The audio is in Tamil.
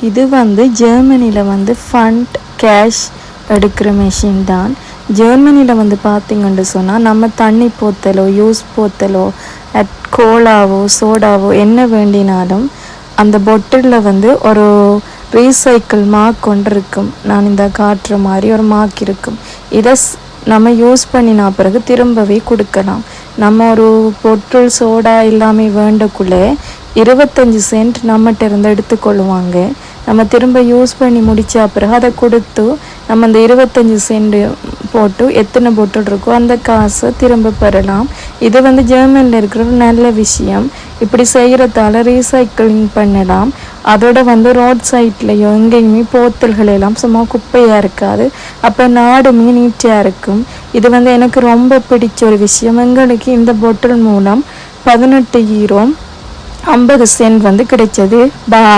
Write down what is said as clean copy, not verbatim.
இது வந்து ஜெர்மனியில் வந்து ஃபண்ட் கேஷ் எடுக்கிற மெஷின் தான். ஜெர்மனியில் வந்து பார்த்திங்கன்னு சொன்னால் நம்ம தண்ணி போத்தலோ யூஸ் போத்தலோ கோலாவோ சோடாவோ என்ன வேண்டினாலும் அந்த பொட்டிலில் வந்து ஒரு ரீசைக்கிள் மார்க் கொண்டு இருக்கும். நான் இந்த காட்டுற மாதிரி ஒரு மார்க் இருக்கும். இதை நம்ம யூஸ் பண்ணினா பிறகு திரும்பவே கொடுக்கலாம். நம்ம ஒரு பொட்டில் சோடா எல்லாமே வேண்டக்குள்ளே 25 சென்ட் நம்மகிட்ட இருந்து எடுத்துக்கொள்ளுவாங்க. நம்ம திரும்ப யூஸ் பண்ணி முடித்த பிறகு அதை கொடுத்து நம்ம அந்த 25 சென்ட் போட்டு எத்தனை பொட்டில் இருக்கோ அந்த காசை திரும்ப பெறலாம். இது வந்து ஜெர்மனியில் இருக்கிற ஒரு நல்ல விஷயம். இப்படி செய்கிறதால ரீசைக்கிளிங் பண்ணலாம். அதோட வந்து ரோட் சைட்லேயோ எங்கேயுமே போத்தல்கள் எல்லாம் சும்மா குப்பையாக இருக்காது. அப்போ நாடுமே நீட்டாக இருக்கும். இது வந்து எனக்கு ரொம்ப பிடிச்ச ஒரு விஷயம். எங்களுக்கு இந்த பொட்டில் மூலம் 18 யூரோ 50 சென்ட் வந்து கிடைச்சது.